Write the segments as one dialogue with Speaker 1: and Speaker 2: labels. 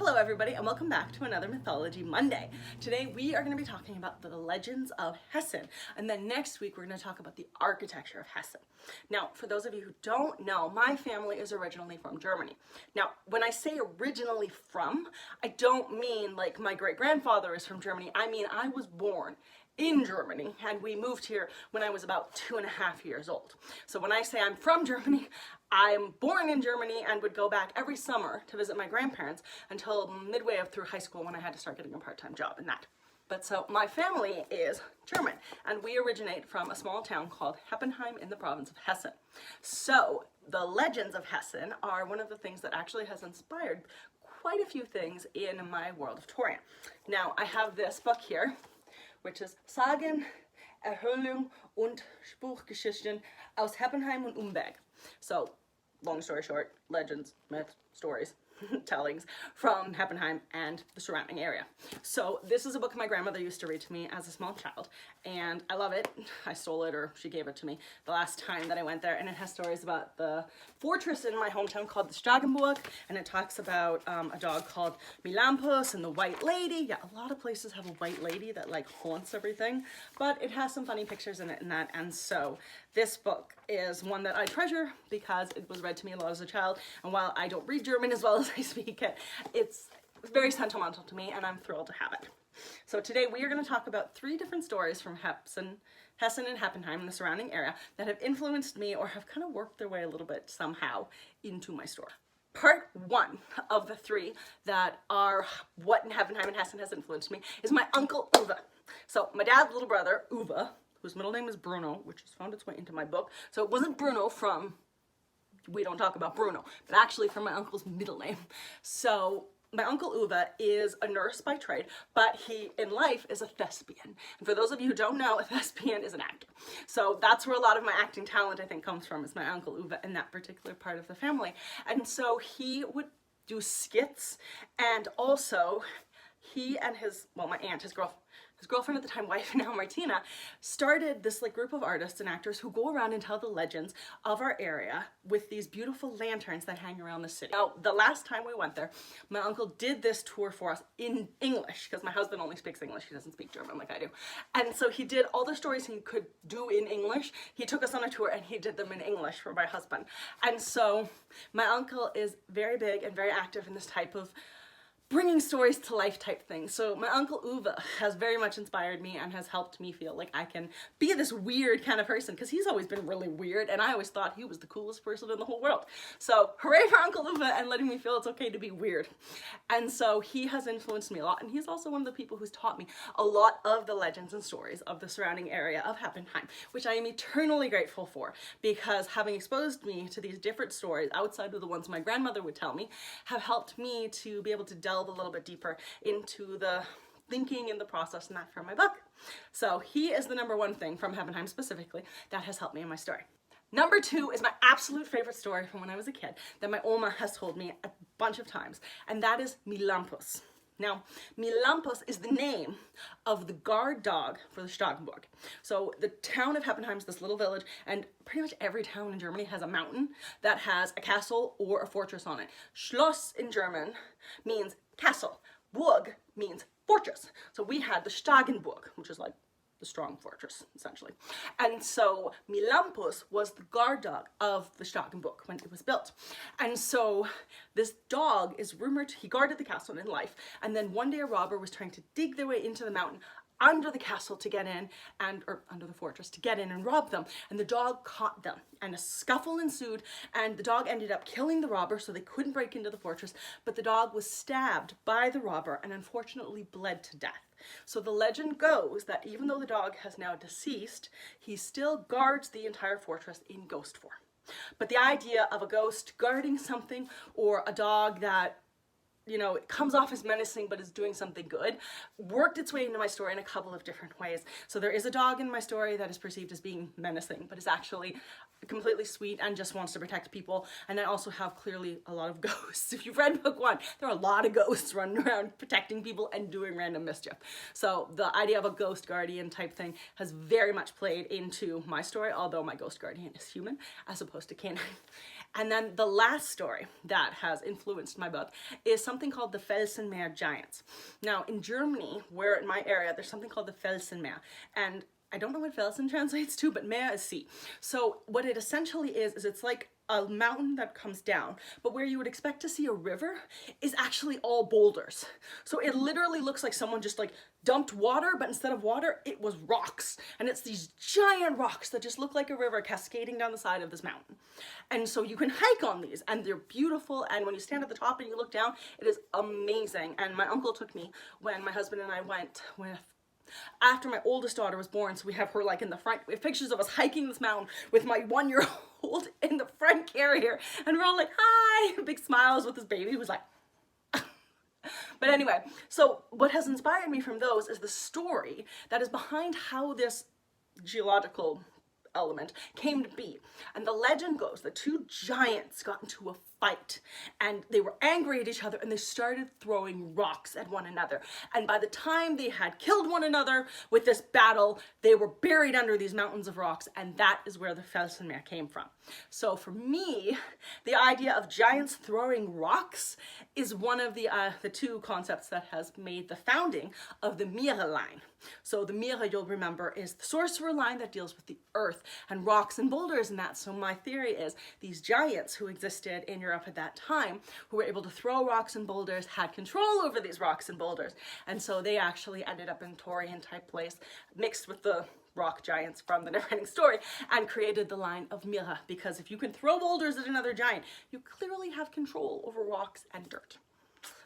Speaker 1: Hello everybody and welcome back to another Mythology Monday. Today we are going to be talking about the legends of Hessen, and then next week we're going to talk about the architecture of Hessen. Now, for those of you who don't know, my family is originally from Germany. Now, when I say originally from, I don't mean like my great-grandfather is from Germany. I mean I was born in Germany and we moved here when I was about 2.5 years old. So when I say I'm from Germany, I'm born in Germany and would go back every summer to visit my grandparents until midway through high school when I had to start getting a part-time job in that. But so my family is German and we originate from a small town called Heppenheim in the province of Hessen. So the legends of Hessen are one of the things that actually has inspired quite a few things in my world of Torian. Now I have this book here, which is Sagen, Erhöhlung und Spukgeschichten aus Heppenheim und Umberg. So, long story short, legends, myths, stories, tellings from Heppenheim and the surrounding area. So this is a book my grandmother used to read to me as a small child, and I love it. I stole it, or she gave it to me the last time that I went there, and it has stories about the fortress in my hometown called the Starkenburg, and it talks about a dog called Mylampus and the White Lady. Yeah, a lot of places have a white lady that like haunts everything, but it has some funny pictures in it and that, and so this book is one that I treasure because it was read to me a lot as a child, and while I don't read German as well as I speak it, it's very sentimental to me and I'm thrilled to have it. So today we are going to talk about 3 different stories from Hessen and Heppenheim and the surrounding area that have influenced me or have kind of worked their way a little bit somehow into my story. Part 1 of the 3 that are what in Heppenheim and Hessen has influenced me is my uncle Uwe. So my dad's little brother, Uwe, whose middle name is Bruno, which has found its way into my book. So it wasn't Bruno from We Don't Talk About Bruno, but actually from my uncle's middle name. So my uncle Uwe is a nurse by trade, but he in life is a thespian. And for those of you who don't know, a thespian is an actor. So that's where a lot of my acting talent I think comes from, is my uncle Uwe in that particular part of the family. And so he would do skits, and also he and my aunt, his girlfriend at the time, wife now Martina, started this like group of artists and actors who go around and tell the legends of our area with these beautiful lanterns that hang around the city. Now, the last time we went there, my uncle did this tour for us in English, because my husband only speaks English, he doesn't speak German like I do. And so he did all the stories he could do in English. He took us on a tour and he did them in English for my husband. And so my uncle is very big and very active in this type of bringing stories to life type thing. So my uncle Uwe has very much inspired me and has helped me feel like I can be this weird kind of person, because he's always been really weird and I always thought he was the coolest person in the whole world. So hooray for Uncle Uwe and letting me feel it's okay to be weird. And so he has influenced me a lot, and he's also one of the people who's taught me a lot of the legends and stories of the surrounding area of Heppenheim, which I am eternally grateful for, because having exposed me to these different stories outside of the ones my grandmother would tell me have helped me to be able to delve a little bit deeper into the thinking and the process and that from my book. So he is the #1 thing from Heppenheim specifically that has helped me in my story. Number 2 is my absolute favorite story from when I was a kid that my Oma has told me a bunch of times, and that is Mylampus. Now, Mylampus is the name of the guard dog for the Starkenburg. So the town of Heppenheim is this little village, and pretty much every town in Germany has a mountain that has a castle or a fortress on it. Schloss in German means castle. Burg means fortress. So we had the Starkenburg, which is like the strong fortress, essentially. And so Mylampus was the guard dog of the Starkenburg when it was built. And so this dog is rumored, he guarded the castle in life, and then one day a robber was trying to dig their way into the mountain under the castle to get in, or under the fortress to get in and rob them. And the dog caught them, and a scuffle ensued, and the dog ended up killing the robber, so they couldn't break into the fortress, but the dog was stabbed by the robber and unfortunately bled to death. So the legend goes that even though the dog has now deceased, he still guards the entire fortress in ghost form. But the idea of a ghost guarding something, or a dog that, you know, it comes off as menacing but is doing something good, worked its way into my story in a couple of different ways. So there is a dog in my story that is perceived as being menacing, but is actually completely sweet and just wants to protect people. And I also have clearly a lot of ghosts. If you've read book 1, there are a lot of ghosts running around protecting people and doing random mischief. So the idea of a ghost guardian type thing has very much played into my story, although my ghost guardian is human as opposed to canine. And then the last story that has influenced my book is something something called the Felsenmeer giants. Now in Germany, where in my area, there's something called the Felsenmeer, and I don't know what Felsen translates to, but Meer is sea. So what it essentially is it's like a mountain that comes down, but where you would expect to see a river is actually all boulders. So it literally looks like someone just like dumped water, but instead of water, it was rocks. And it's these giant rocks that just look like a river cascading down the side of this mountain. And so you can hike on these, and they're beautiful. And when you stand at the top and you look down, it is amazing. And my uncle took me when my husband and I went after my oldest daughter was born, so we have her like in the front. We have pictures of us hiking this mountain with my 1-year-old in the front carrier, and we're all like, hi, big smiles with this baby who's like, but anyway, so what has inspired me from those is the story that is behind how this geological element came to be. And the legend goes that two giants got into a fight, and they were angry at each other, and they started throwing rocks at one another. And by the time they had killed one another with this battle, they were buried under these mountains of rocks, and that is where the Felsenmeer came from. So for me, the idea of giants throwing rocks is one of the two concepts that has made the founding of the Meere line. So the Meere, you'll remember, is the sorcerer line that deals with the earth and rocks and boulders and that. So my theory is these giants who existed in Europe at that time, who were able to throw rocks and boulders, had control over these rocks and boulders. And so they actually ended up in Taurian type place, mixed with the rock giants from the Neverending Story, and created the line of Meere, because if you can throw boulders at another giant, you clearly have control over rocks and dirt.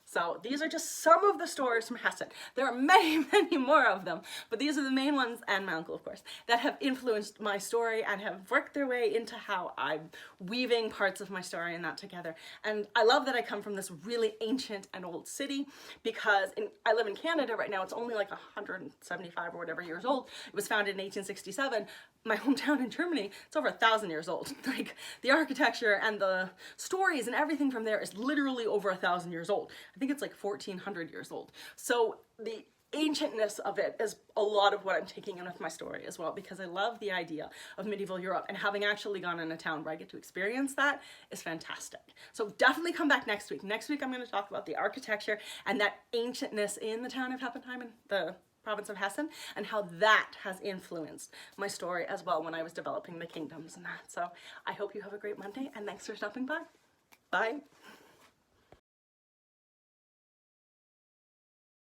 Speaker 1: So these are just some of the stories from Hessen. There are many, many more of them, but these are the main ones, and my uncle, of course, that have influenced my story and have worked their way into how I'm weaving parts of my story and that together. And I love that I come from this really ancient and old city, because I live in Canada right now. It's only like 175 or whatever years old. It was founded in 1867. My hometown in Germany, it's over 1,000 years old. Like the architecture and the stories and everything from there is literally over 1,000 years old. I think it's like 1,400 years old. So the ancientness of it is a lot of what I'm taking in with my story as well, because I love the idea of medieval Europe, and having actually gone in a town where I get to experience that is fantastic. So definitely come back next week. Next week I'm going to talk about the architecture and that ancientness in the town of Heppenheim in the province of Hessen, and how that has influenced my story as well when I was developing the kingdoms and that. So I hope you have a great Monday, and thanks for stopping by. Bye.